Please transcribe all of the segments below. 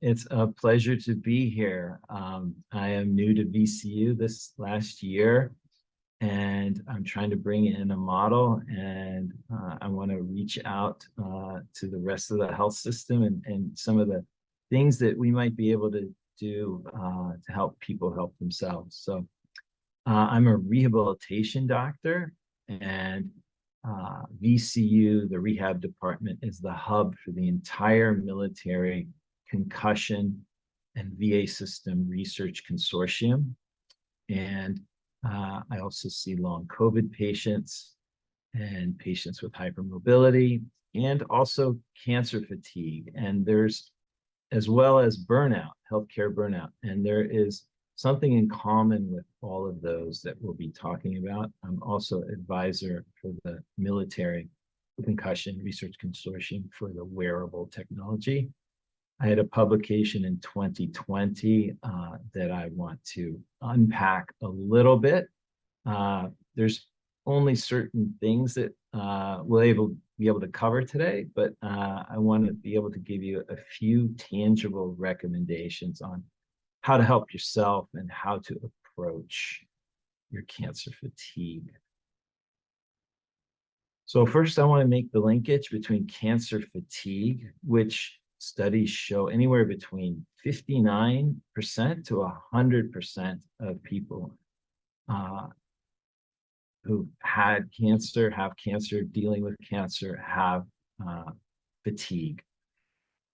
It's a pleasure to be here. I am new to VCU this last year, and I'm trying to bring in a model, and I want to reach out to the rest of the health system and some of the things that we might be able to do to help people help themselves. So I'm a rehabilitation doctor, and VCU, the rehab department, is the hub for the entire military concussion and VA system research consortium. And I also see long COVID patients and patients with hypermobility and also cancer fatigue. And there's, as well as burnout, healthcare burnout. And there is something in common with all of those that we'll be talking about. I'm also advisor for the military concussion research consortium for the Wearable Technology. I had a publication in 2020 that I want to unpack a little bit. There's only certain things that we'll be able to cover today, but I want to be able to give you a few tangible recommendations on how to help yourself and how to approach your cancer fatigue. So first, I want to make the linkage between cancer fatigue, which studies show anywhere between 59% to 100% of people who had cancer, have cancer, dealing with cancer, have fatigue.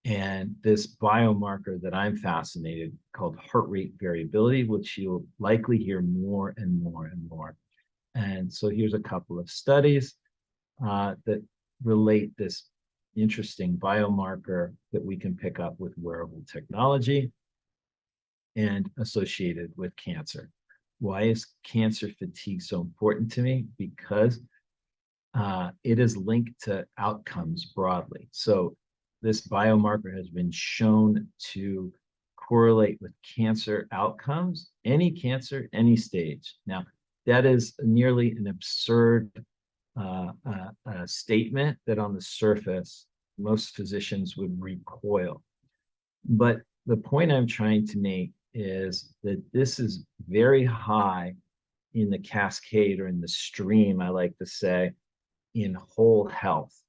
And this biomarker that I'm fascinated called heart rate variability, which you'll likely hear more and more and more. And so here's a couple of studies that relate this interesting biomarker that we can pick up with wearable technology and associated with cancer. Why is cancer fatigue so important to me? Because it is linked to outcomes broadly. So this biomarker has been shown to correlate with cancer outcomes, any cancer, any stage. Now, that is nearly an absurd statement that on the surface, most physicians would recoil. But the point I'm trying to make is that this is very high in the cascade, or in the stream, I like to say, in whole health.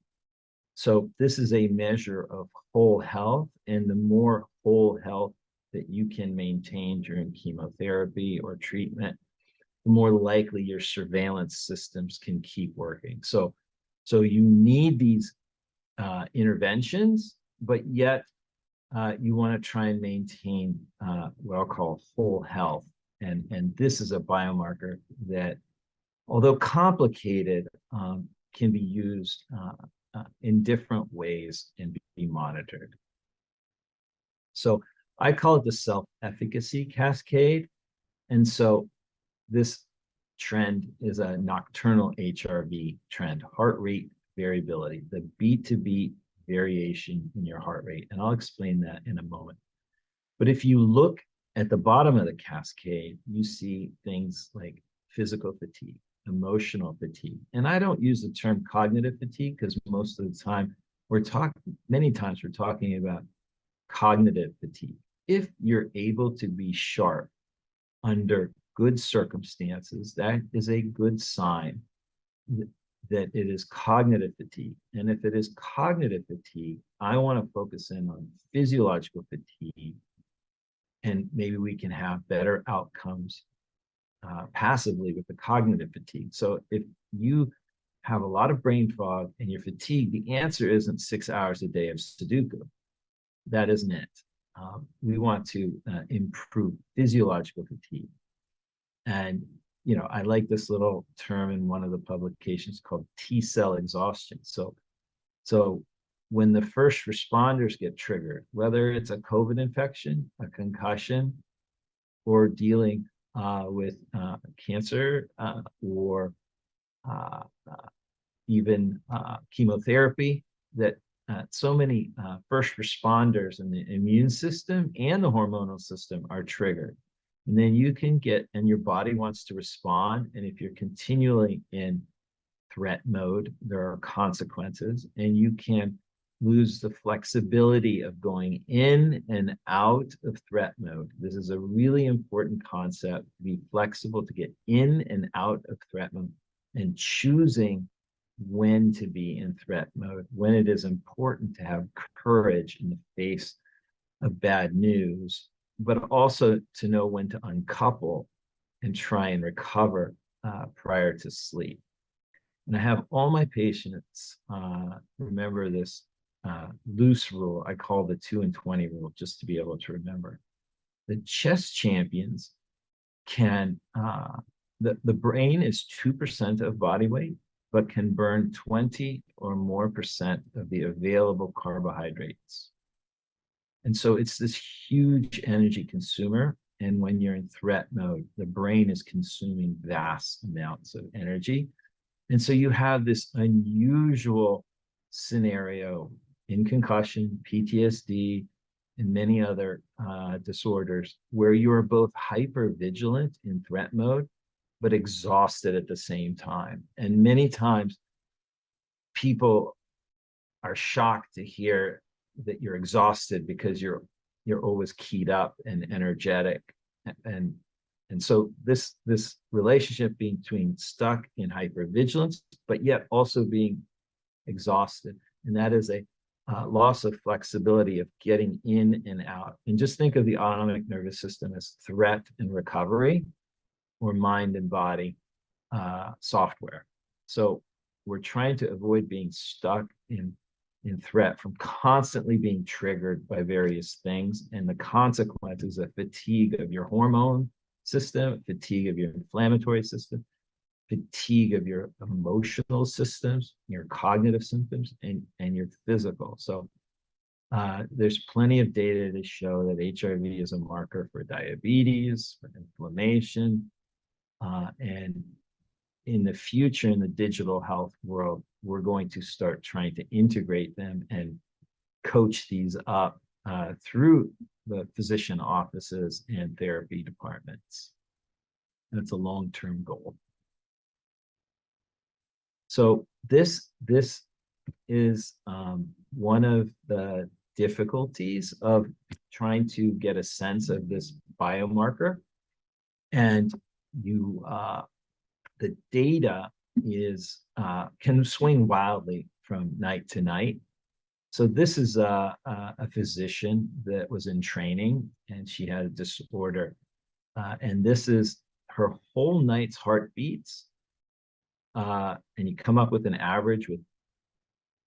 So this is a measure of whole health, and the more whole health that you can maintain during chemotherapy or treatment, the more likely your surveillance systems can keep working. So you need these interventions, but yet you want to try and maintain what I'll call whole health. And this is a biomarker that, although complicated, can be used in different ways and be monitored. So I call it the self-efficacy cascade. And so this trend is a nocturnal HRV trend, heart rate variability, the beat-to-beat variation in your heart rate. And I'll explain that in a moment. But if you look at the bottom of the cascade, you see things like physical fatigue, emotional fatigue. And I don't use the term cognitive fatigue because most of the time many times we're talking about cognitive fatigue. If you're able to be sharp under good circumstances, that is a good sign that it is cognitive fatigue. And if it is cognitive fatigue, I want to focus in on physiological fatigue, and maybe we can have better outcomes passively with the cognitive fatigue. So if you have a lot of brain fog and you're fatigued, the answer isn't 6 hours a day of Sudoku. That isn't it. We want to improve physiological fatigue. And I like this little term in one of the publications called T-cell exhaustion. So when the first responders get triggered, whether it's a COVID infection, a concussion, or dealing with cancer or even chemotherapy, that so many first responders in the immune system and the hormonal system are triggered. And then you can and your body wants to respond. And if you're continually in threat mode, there are consequences, and you can lose the flexibility of going in and out of threat mode. This is a really important concept, to be flexible, to get in and out of threat mode, and choosing when to be in threat mode, when it is important to have courage in the face of bad news, but also to know when to uncouple and try and recover prior to sleep. And I have all my patients remember this loose rule. I call the 2 and 20 rule, just to be able to remember. The chess champions can, the brain is 2% of body weight, but can burn 20 or more percent of the available carbohydrates. And so it's this huge energy consumer. And when you're in threat mode, the brain is consuming vast amounts of energy. And so you have this unusual scenario in concussion, PTSD, and many other disorders where you are both hyper vigilant in threat mode, but exhausted at the same time. And many times people are shocked to hear that you're exhausted because you're always keyed up and energetic. And so this relationship between stuck in hypervigilance, but yet also being exhausted, and that is a loss of flexibility of getting in and out. And just think of the autonomic nervous system as threat and recovery, or mind and body software. So we're trying to avoid being stuck in threat from constantly being triggered by various things, and the consequences of fatigue of your hormone system, fatigue of your inflammatory system, fatigue of your emotional systems, your cognitive symptoms, and your physical. So there's plenty of data to show that HRV is a marker for diabetes, for inflammation, and in the future, in the digital health world, we're going to start trying to integrate them and coach these up through the physician offices and therapy departments. That's a long-term goal. So this is one of the difficulties of trying to get a sense of this biomarker. And the data is can swing wildly from night to night. So this is a physician that was in training, and she had a disorder. And this is her whole night's heartbeats. And you come up with an average with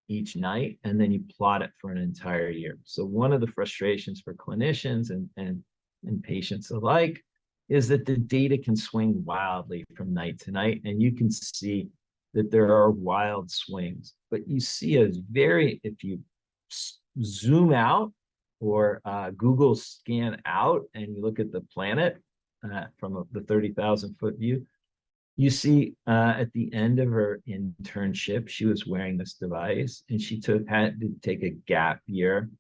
each night, and then you plot it for an entire year. So one of the frustrations for clinicians and patients alike is that the data can swing wildly from night to night, and you can see that there are wild swings. But you see if you zoom out or Google scan out and you look at the planet from the 30,000-foot view, you see at the end of her internship, she was wearing this device, and she had to take a gap year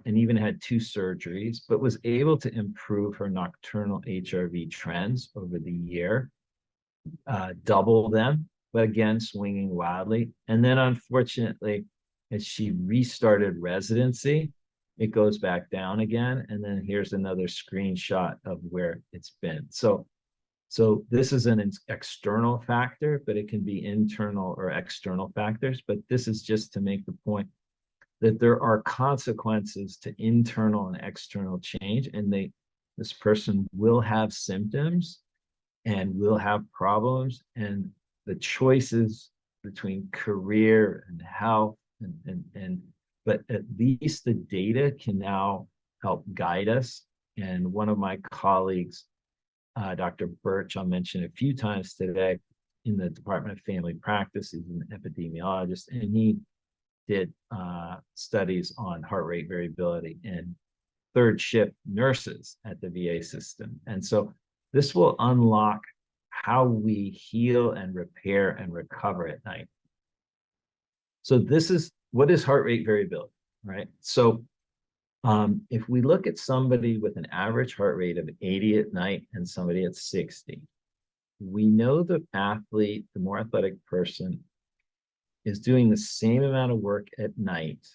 and even had 2 surgeries, but was able to improve her nocturnal HRV trends over the year, double them, but again, swinging wildly. And then unfortunately, as she restarted residency, it goes back down again. And then here's another screenshot of where it's been. So this is an external factor, but it can be internal or external factors. But this is just to make the point that there are consequences to internal and external change, and this person will have symptoms and will have problems, and the choices between career and health but at least the data can now help guide us. And one of my colleagues, Dr. Birch, I'll mention a few times today, in the Department of Family Practice, he's an epidemiologist, and he did studies on heart rate variability in third shift nurses at the VA system. And so this will unlock how we heal and repair and recover at night. So what is heart rate variability, right? So if we look at somebody with an average heart rate of 80 at night and somebody at 60, we know the athlete, the more athletic person, is doing the same amount of work at night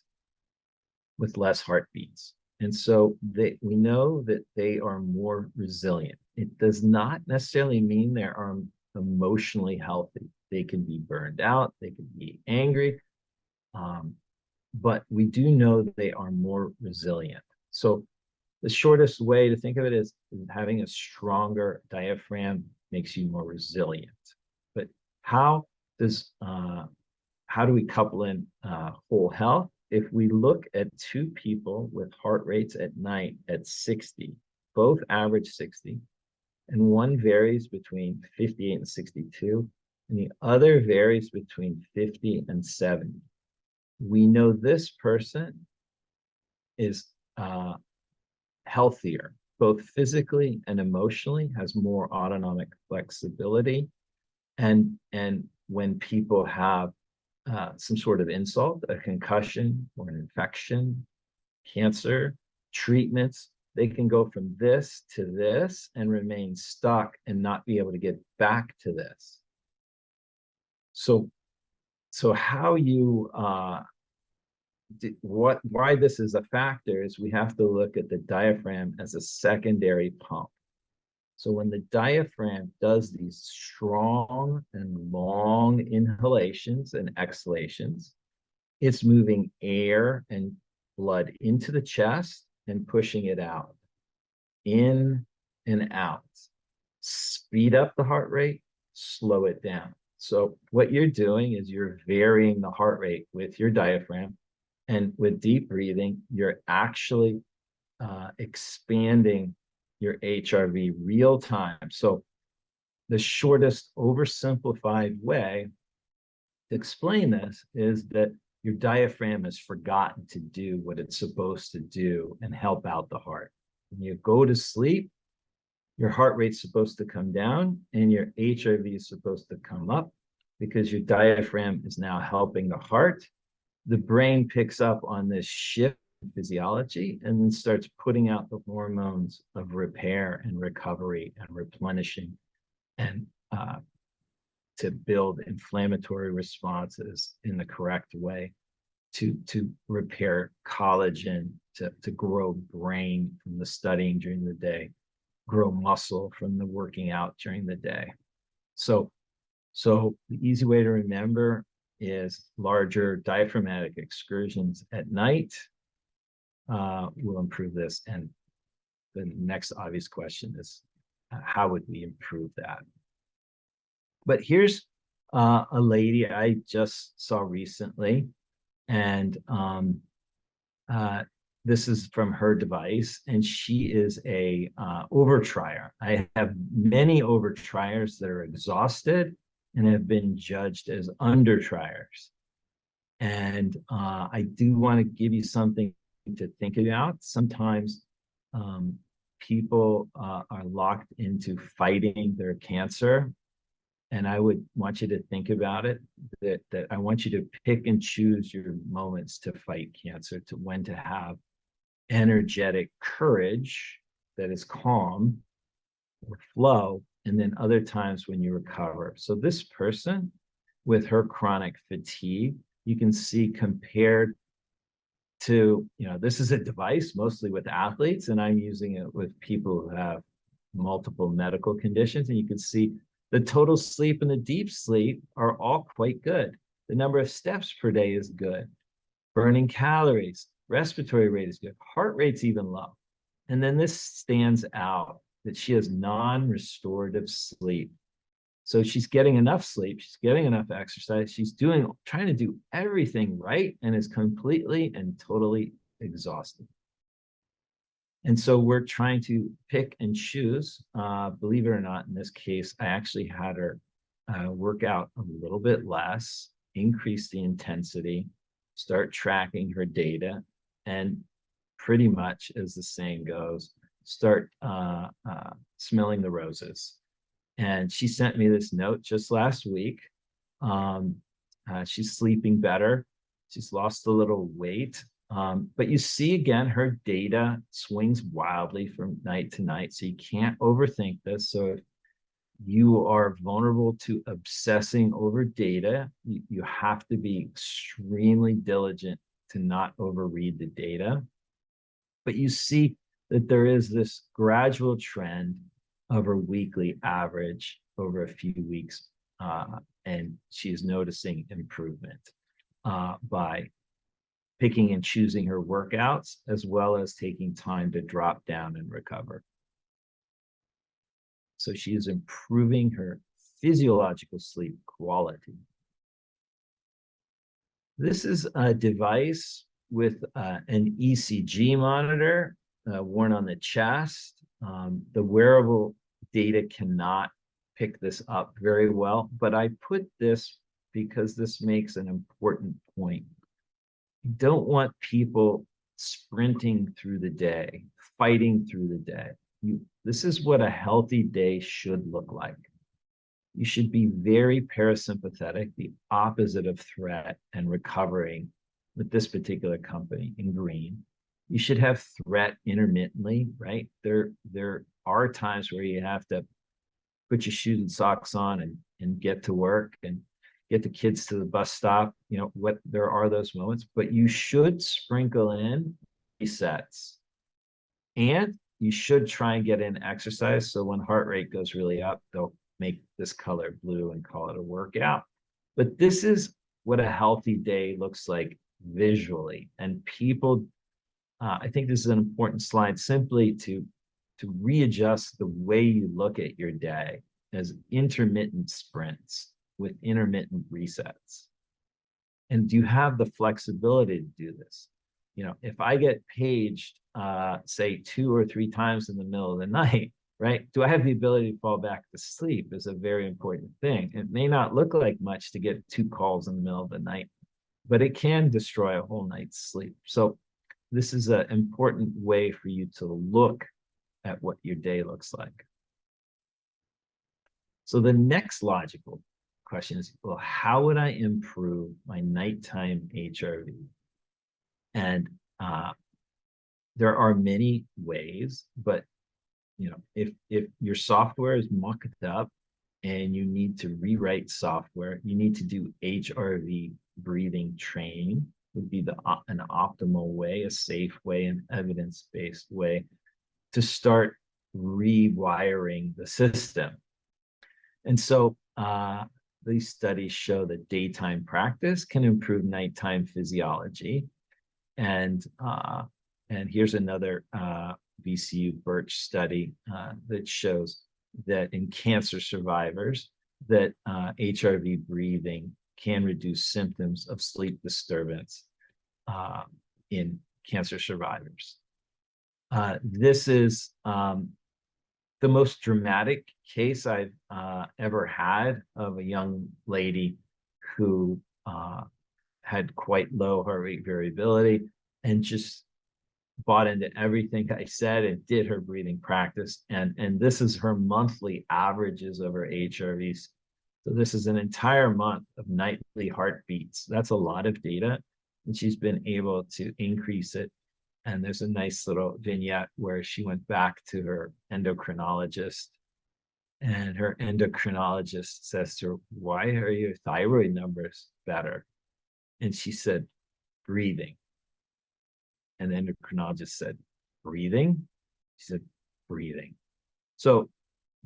with less heartbeats. And so we know that they are more resilient. It does not necessarily mean they are emotionally healthy. They can be burned out, they can be angry, but we do know that they are more resilient. So the shortest way to think of it is having a stronger diaphragm makes you more resilient. But how does how do we couple in whole health? If we look at two people with heart rates at night at 60, both average 60, and one varies between 58 and 62, and the other varies between 50 and 70, we know this person is healthier, both physically and emotionally, has more autonomic flexibility. And when people have some sort of insult, a concussion or an infection, cancer, treatments, they can go from this to this and remain stuck and not be able to get back to this. So how you why this is a factor is we have to look at the diaphragm as a secondary pump. So when the diaphragm does these strong and long inhalations and exhalations, it's moving air and blood into the chest and pushing it out, in and out. Speed up the heart rate, slow it down. So what you're doing is you're varying the heart rate with your diaphragm, and with deep breathing, you're actually expanding your HRV real time. So the shortest oversimplified way to explain this is that your diaphragm has forgotten to do what it's supposed to do and help out the heart. When you go to sleep, your heart rate's supposed to come down and your HRV is supposed to come up because your diaphragm is now helping the heart. The brain picks up on this shift in physiology and then starts putting out the hormones of repair and recovery and replenishing and to build inflammatory responses in the correct way, to repair collagen, to grow brain from the studying during the day, grow muscle from the working out during the day. So the easy way to remember is larger diaphragmatic excursions at night will improve this. And the next obvious question is, how would we improve that? But here's a lady I just saw recently, and this is from her device, and she is a overtrier. I have many overtriers that are exhausted and have been judged as undertriers. And I do want to give you something to think about. Sometimes people are locked into fighting their cancer. And I would want you to think about it, that I want you to pick and choose your moments to fight cancer, to when to have energetic courage that is calm or flow, and then other times when you recover. So this person with her chronic fatigue, you can see compared to, this is a device mostly with athletes, and I'm using it with people who have multiple medical conditions, and you can see the total sleep and the deep sleep are all quite good. The number of steps per day is good. Burning calories, respiratory rate is good. Heart rate's even low. And then this stands out that she has non-restorative sleep. So she's getting enough sleep, she's getting enough exercise, she's trying to do everything right, and is completely and totally exhausted. And so we're trying to pick and choose. Believe it or not, in this case, I actually had her work out a little bit less, increase the intensity, start tracking her data, and pretty much, as the saying goes, start smelling the roses. And she sent me this note just last week. She's sleeping better. She's lost a little weight. But you see, again, her data swings wildly from night to night. So you can't overthink this. So if you are vulnerable to obsessing over data, you have to be extremely diligent to not overread the data. But you see that there is this gradual trend of her weekly average over a few weeks, and she is noticing improvement by picking and choosing her workouts, as well as taking time to drop down and recover. So she is improving her physiological sleep quality. This is a device with an ECG monitor worn on the chest. The wearable data cannot pick this up very well, but I put this because this makes an important point. You don't want people sprinting through the day, fighting through the day. This is what a healthy day should look like. You should be very parasympathetic, the opposite of threat and recovering with this particular company in green. You should have threat intermittently, right? There are times where you have to put your shoes and socks on and get to work and get the kids to the bus stop. There are those moments, but you should sprinkle in resets. And you should try and get in exercise. So when heart rate goes really up, they'll make this color blue and call it a workout. But this is what a healthy day looks like visually. And people, I think this is an important slide, simply to readjust the way you look at your day as intermittent sprints with intermittent resets. And do you have the flexibility to do this? If I get paged, say 2 or 3 times in the middle of the night, right? Do I have the ability to fall back to sleep is a very important thing. It may not look like much to get 2 calls in the middle of the night, but it can destroy a whole night's sleep. So this is an important way for you to look at what your day looks like. So the next logical question is, well, how would I improve my nighttime HRV? And there are many ways, but if your software is mucked up and you need to rewrite software, you need to do HRV breathing training. Would be an optimal way, a safe way, an evidence-based way to start rewiring the system. And so these studies show that daytime practice can improve nighttime physiology. And here's another VCU Birch study that shows that in cancer survivors, that HRV breathing can reduce symptoms of sleep disturbance in cancer survivors. This is the most dramatic case I've ever had of a young lady who had quite low heart rate variability and just bought into everything I said and did her breathing practice. And this is her monthly averages of her HRVs. So this is an entire month of nightly heartbeats. That's a lot of data. And she's been able to increase it. And there's a nice little vignette where she went back to her endocrinologist. And her endocrinologist says to her, "Why are your thyroid numbers better?" And she said, "Breathing." And the endocrinologist said, "Breathing?" She said, "Breathing." So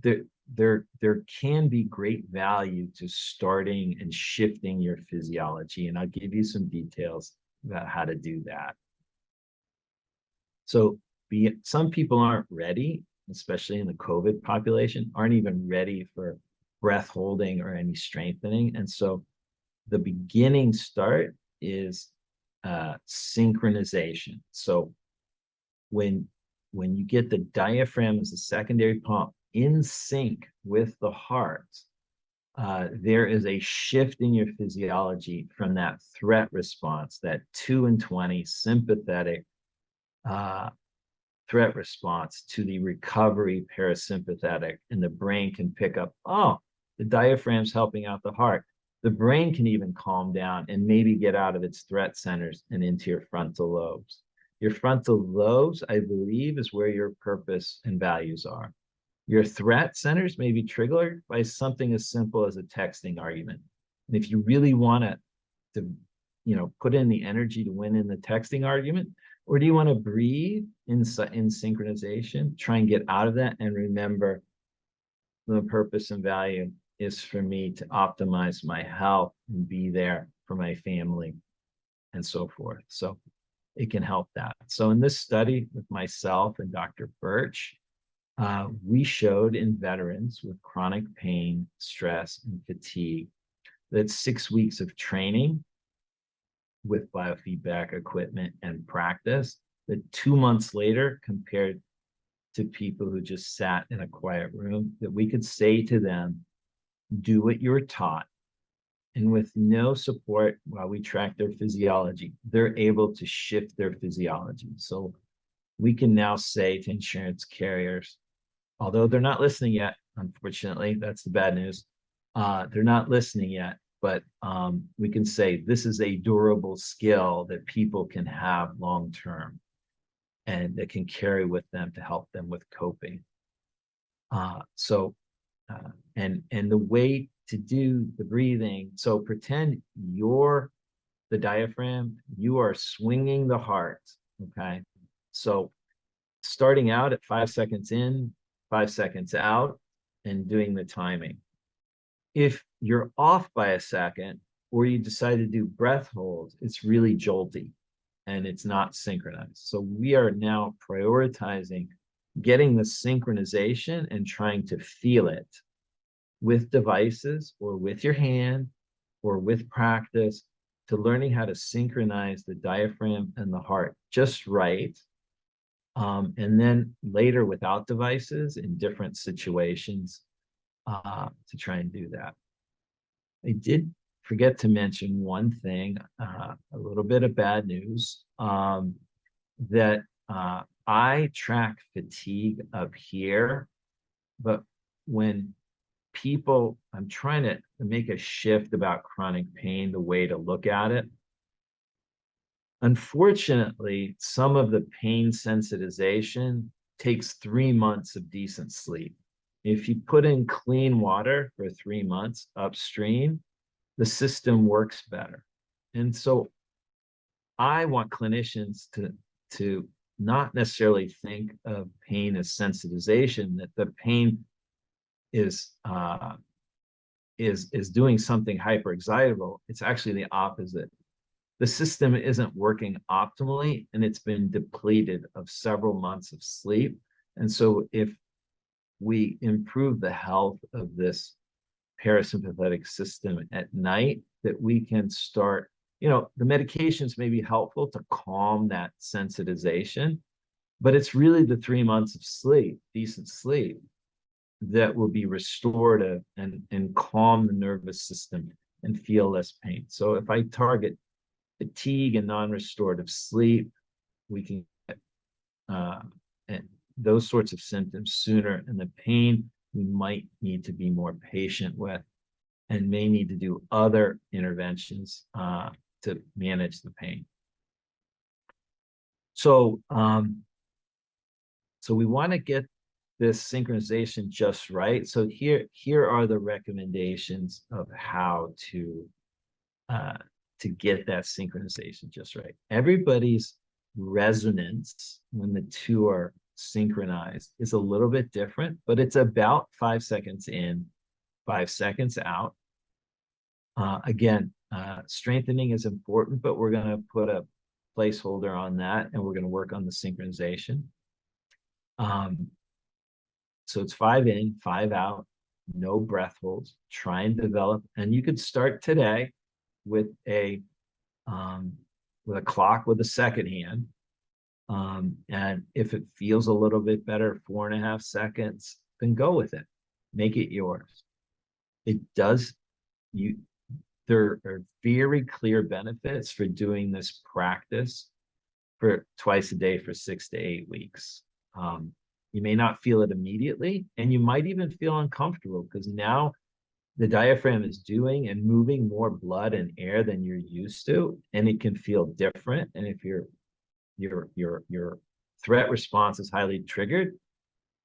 there can be great value to starting and shifting your physiology. And I'll give you some details about how to do that. So some people aren't ready, especially in the COVID population, aren't even ready for breath holding or any strengthening. And so the beginning start is synchronization. So when you get the diaphragm as a secondary pump in sync with the heart, there is a shift in your physiology from that threat response, that 2 and 20 sympathetic threat response, to the recovery parasympathetic, and the brain can pick up, oh, the diaphragm's helping out the heart. The brain can even calm down and maybe get out of its threat centers and into your frontal lobes. Your frontal lobes, I believe, is where your purpose and values are. Your threat centers may be triggered by something as simple as a texting argument. And if you really want to put in the energy to win in the texting argument? Or do you want to breathe in synchronization, try and get out of that, and remember the purpose and value is for me to optimize my health and be there for my family and so forth. So it can help that. So in this study with myself and Dr. Birch, we showed in veterans with chronic pain, stress, and fatigue that 6 weeks of training with biofeedback equipment and practice, that 2 months later, compared to people who just sat in a quiet room, that we could say to them, do what you were taught. And with no support while we track their physiology, they're able to shift their physiology. So we can now say to insurance carriers, although they're not listening yet, unfortunately, that's the bad news. They're not listening yet, but we can say this is a durable skill that people can have long-term and that can carry with them to help them with coping. And the way to do the breathing, so pretend you're the diaphragm, you are swinging the heart, okay? So starting out at 5 seconds in, 5 seconds out, and doing the timing. If you're off by a second, or you decide to do breath holds, it's really jolty and it's not synchronized. So we are now prioritizing getting the synchronization and trying to feel it with devices or with your hand or with practice, to learning how to synchronize the diaphragm and the heart just right. And then later without devices in different situations to try and do that. I did forget to mention one thing, a little bit of bad news, that I track fatigue up here, but when people, I'm trying to make a shift about chronic pain, the way to look at it. Unfortunately, some of the pain sensitization takes 3 months of decent sleep. If you put in clean water for 3 months upstream, the system works better. And so I want clinicians to not necessarily think of pain as sensitization, that the pain is doing something hyperexcitable. It's actually the opposite. The system isn't working optimally, and it's been depleted of several months of sleep. And so if we improve the health of this parasympathetic system at night, that we can start, the medications may be helpful to calm that sensitization, but it's really the 3 months of sleep, decent sleep, that will be restorative and calm the nervous system and feel less pain. So if I target fatigue and non-restorative sleep, we can get and those sorts of symptoms sooner. And the pain, we might need to be more patient with and may need to do other interventions to manage the pain. So, so we want to get this synchronization just right. So here are the recommendations of how to get that synchronization just right. Everybody's resonance when the two are synchronized is a little bit different, but it's about 5 seconds in, 5 seconds out. Again, strengthening is important, but we're going to put a placeholder on that, and we're going to work on the synchronization. So it's 5 in, 5 out, no breath holds. Try and develop, and you could start today with a clock with a second hand. And if it feels a little bit better, 4.5 seconds, then go with it. Make it yours. It does, there are very clear benefits for doing this practice for twice a day for 6 to 8 weeks. You may not feel it immediately, and you might even feel uncomfortable because now the diaphragm is doing and moving more blood and air than you're used to, and it can feel different. And if your threat response is highly triggered,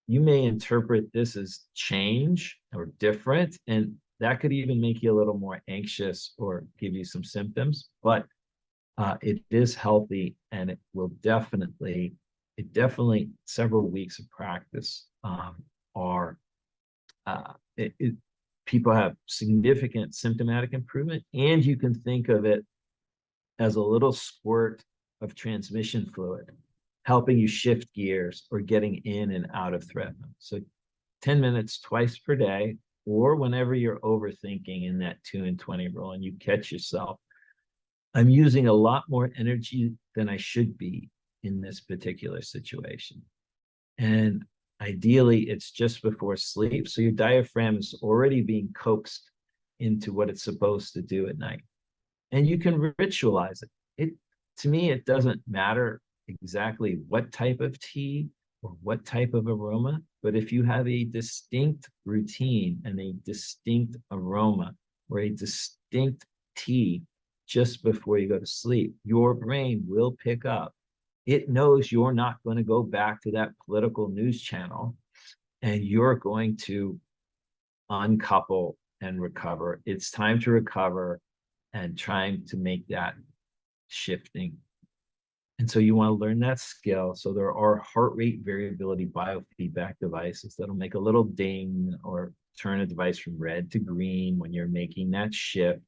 you may interpret this as change or different, and that could even make you a little more anxious or give you some symptoms. But It is healthy, and it definitely several weeks of practice are uh, it, it, people have significant symptomatic improvement, and you can think of it as a little squirt of transmission fluid, helping you shift gears or getting in and out of threat mode. So 10 minutes twice per day, or whenever you're overthinking in that 2 and 20 rule and you catch yourself, I'm using a lot more energy than I should be in this particular situation. And ideally, it's just before sleep. So your diaphragm is already being coaxed into what it's supposed to do at night. And you can ritualize it. To me, it doesn't matter exactly what type of tea or what type of aroma, but if you have a distinct routine and a distinct aroma or a distinct tea just before you go to sleep, your brain will pick up. It knows you're not going to go back to that political news channel, and you're going to uncouple and recover. It's time to recover and trying to make that shifting. And so you want to learn that skill. So there are heart rate variability biofeedback devices that'll make a little ding or turn a device from red to green when you're making that shift.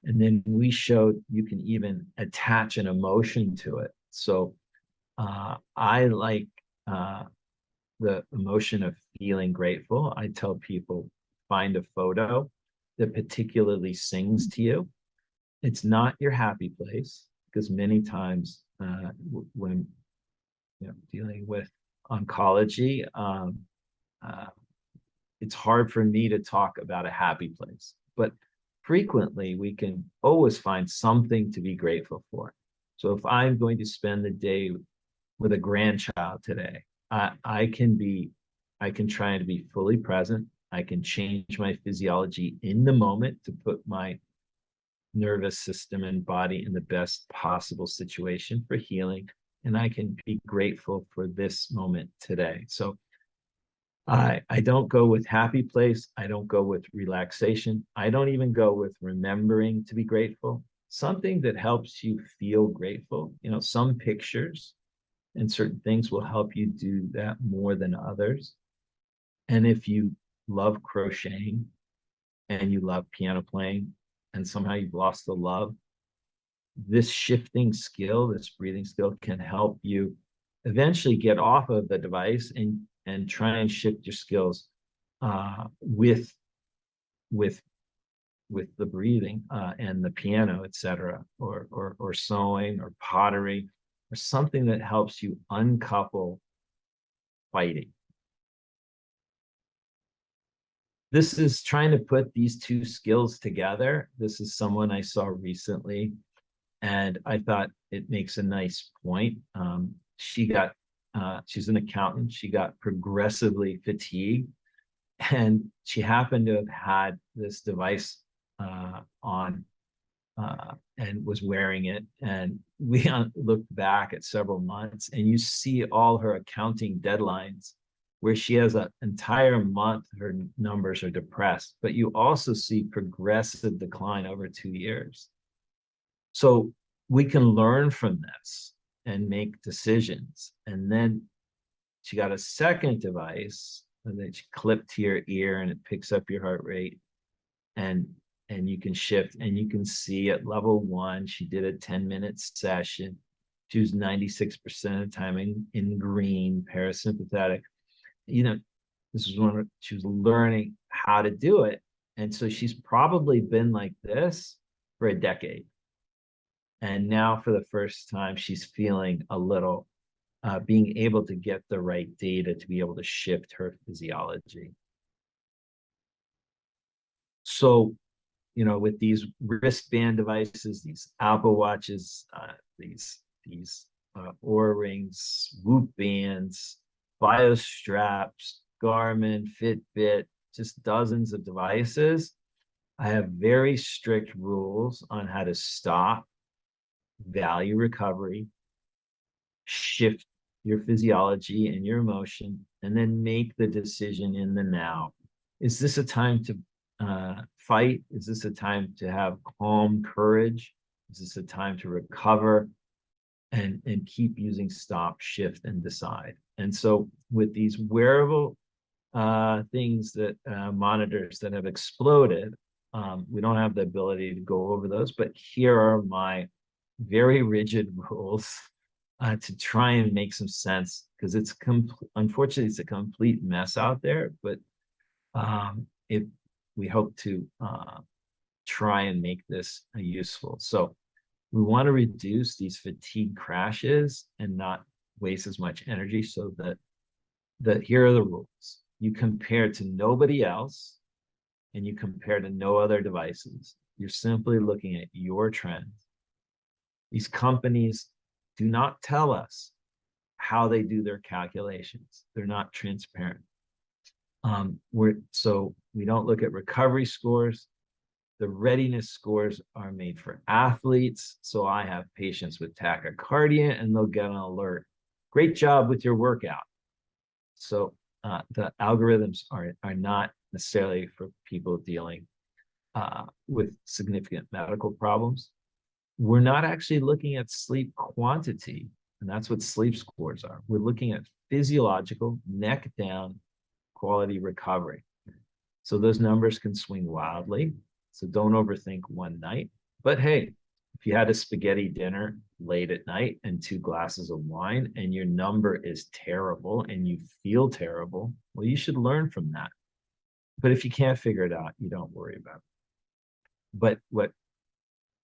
And then we showed you can even attach an emotion to it. So I like the emotion of feeling grateful. I tell people, find a photo that particularly sings to you. It's not your happy place, because many times when dealing with oncology, it's hard for me to talk about a happy place. But frequently, we can always find something to be grateful for. So if I'm going to spend the day with a grandchild today, I can try to be fully present. I can change my physiology in the moment to put my nervous system and body in the best possible situation for healing. And I can be grateful for this moment today. So I don't go with happy place. I don't go with relaxation. I don't even go with remembering to be grateful. Something that helps you feel grateful. Some pictures and certain things will help you do that more than others. And if you love crocheting and you love piano playing and somehow you've lost the love, this shifting skill, this breathing skill can help you eventually get off of the device and try and shift your skills with the breathing and the piano, etc., or sewing or pottery or something that helps you uncouple fighting. This is trying to put these two skills together. This is someone I saw recently, and I thought it makes a nice point. She's an accountant. She got progressively fatigued, and she happened to have had this device on and was wearing it. And we looked back at several months, and you see all her accounting deadlines where she has an entire month, her numbers are depressed, but you also see progressive decline over 2 years. So we can learn from this and make decisions. And then she got a second device that she clipped to your ear, and it picks up your heart rate, and you can shift, and you can see at level 1, she did a 10-minute session. She was 96% of the time in green, parasympathetic. This was she was learning how to do it. And so she's probably been like this for a decade. And now for the first time, she's feeling a little, being able to get the right data to be able to shift her physiology. So, with these wristband devices, these Apple Watches, these Oura Rings, Whoop bands, BioStraps, Garmin, Fitbit, just dozens of devices. I have very strict rules on how to stop, value recovery, shift your physiology and your emotion, and then make the decision in the now. Is this a time to fight? Is this a time to have calm courage? Is this a time to recover and keep using stop, shift, and decide? And so with these wearable things that monitors that have exploded, we don't have the ability to go over those, but here are my very rigid rules to try and make some sense, because it's unfortunately it's a complete mess out there, but if we hope to try and make this useful. So we want to reduce these fatigue crashes and not waste as much energy, so that here are the rules. You compare to nobody else, and you compare to no other devices. You're simply looking at your trends. These companies do not tell us how they do their calculations. They're not transparent. So we don't look at recovery scores. The readiness scores are made for athletes. So I have patients with tachycardia and they'll get an alert. Great job with your workout. So the algorithms are not necessarily for people dealing with significant medical problems. We're not actually looking at sleep quantity, and that's what sleep scores are. We're looking at physiological, neck down quality recovery. So those numbers can swing wildly. So don't overthink one night. But hey, if you had a spaghetti dinner late at night and 2 glasses of wine and your number is terrible and you feel terrible, well, you should learn from that. But if you can't figure it out, you don't worry about it. But what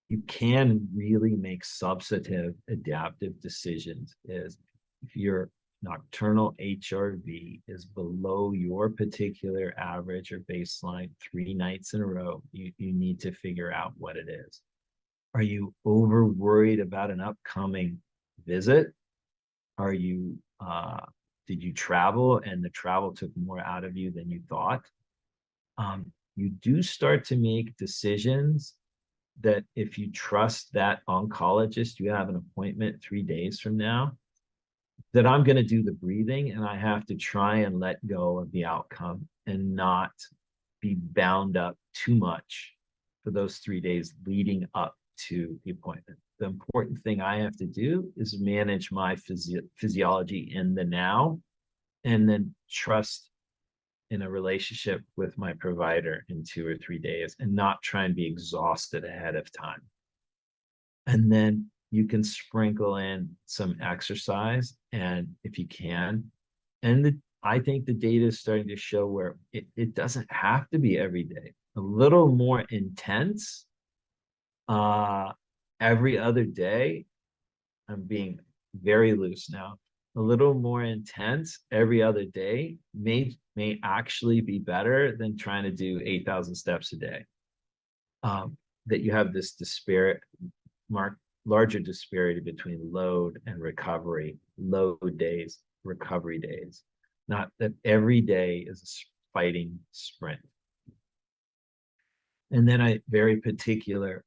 you can really make substantive adaptive decisions is if your nocturnal HRV is below your particular average or baseline 3 nights in a row, you need to figure out what it is. Are you over worried about an upcoming visit? Are you, did you travel and the travel took more out of you than you thought? You do start to make decisions that if you trust that oncologist, you have an appointment 3 days from now, that I'm going to do the breathing and I have to try and let go of the outcome and not be bound up too much for those 3 days leading up to the appointment. The important thing I have to do is manage my physiology in the now, and then trust in a relationship with my provider in 2 or 3 days, and not try and be exhausted ahead of time. And then you can sprinkle in some exercise, and if you can, and I think the data is starting to show where it doesn't have to be every day. A little more intense every other day. I'm being very loose now. A little more intense every other day may actually be better than trying to do 8,000 steps a day. That you have this larger disparity between load and recovery, load days, recovery days. Not that every day is a fighting sprint. And then I very particular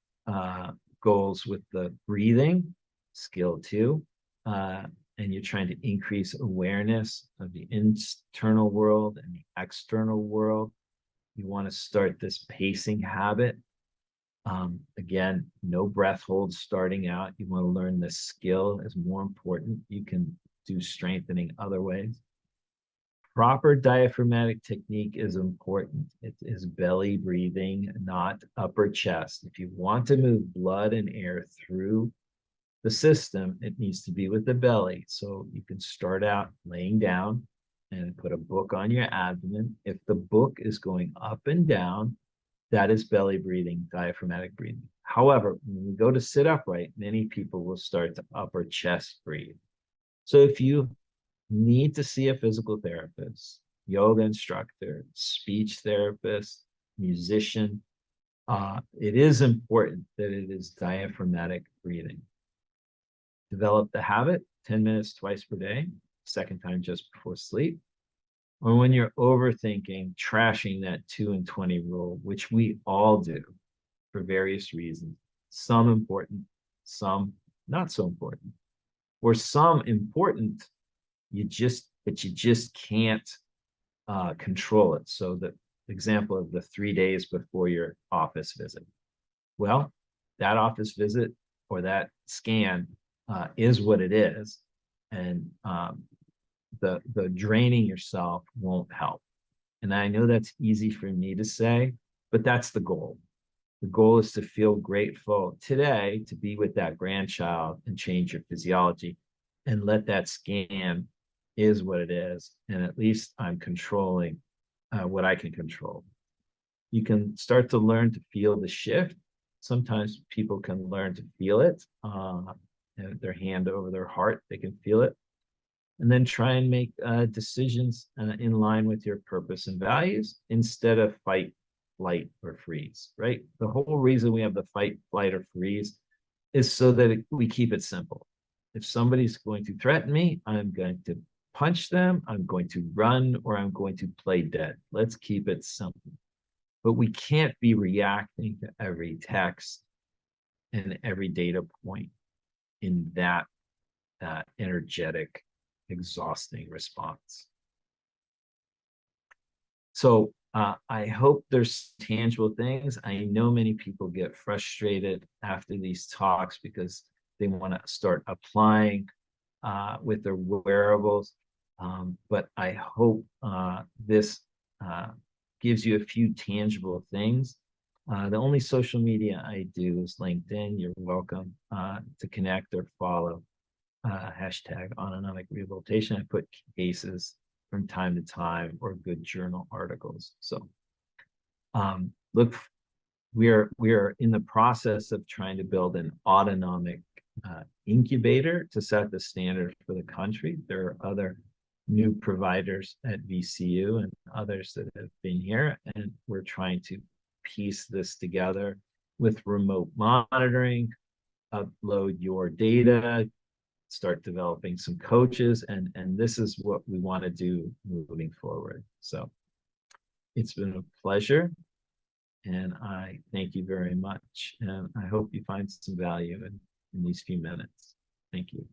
goals with the breathing, skill 2. And you're trying to increase awareness of the internal world and the external world. You want to start this pacing habit. Again, no breath holds starting out. You want to learn the skill is more important. You can do strengthening other ways. Proper diaphragmatic technique is important. It is belly breathing, not upper chest. If you want to move blood and air through the system, it needs to be with the belly. So you can start out laying down and put a book on your abdomen. If the book is going up and down, that is belly breathing, diaphragmatic breathing. However, when we go to sit upright, many people will start to upper chest breathe. So if you need to see a physical therapist, yoga instructor, speech therapist, musician, it is important that it is diaphragmatic breathing. Develop the habit, 10 minutes twice per day, second time just before sleep. Or when you're overthinking, trashing that 2 and 20 rule, which we all do for various reasons, some important, some not so important, or some important, but you just can't control it. So the example of the 3 days before your office visit. Well, that office visit or that scan is what it is, and the draining yourself won't help. And I know that's easy for me to say, but that's the goal. The goal is to feel grateful today to be with that grandchild and change your physiology and let that scan is what it is. And at least I'm controlling what I can control. You can start to learn to feel the shift. Sometimes people can learn to feel it, their hand over their heart, they can feel it. And then try and make decisions in line with your purpose and values instead of fight, flight, or freeze, right? The whole reason we have the fight, flight, or freeze is so that we keep it simple. If somebody's going to threaten me, I'm going to punch them, I'm going to run, or I'm going to play dead. Let's keep it simple. But we can't be reacting to every text and every data point in that energetic, exhausting response. So I hope there's tangible things. I know many people get frustrated after these talks because they want to start applying with their wearables. But I hope this gives you a few tangible things. The only social media I do is LinkedIn. You're welcome to connect or follow. Hashtag autonomic rehabilitation. I put cases from time to time or good journal articles. So look, we are in the process of trying to build an autonomic incubator to set the standard for the country. There are other new providers at VCU and others that have been here, and we're trying to piece this together with remote monitoring, upload your data, start developing some coaches, and this is what we want to do moving forward. So it's been a pleasure, and I thank you very much, and I hope you find some value in these few minutes. Thank you.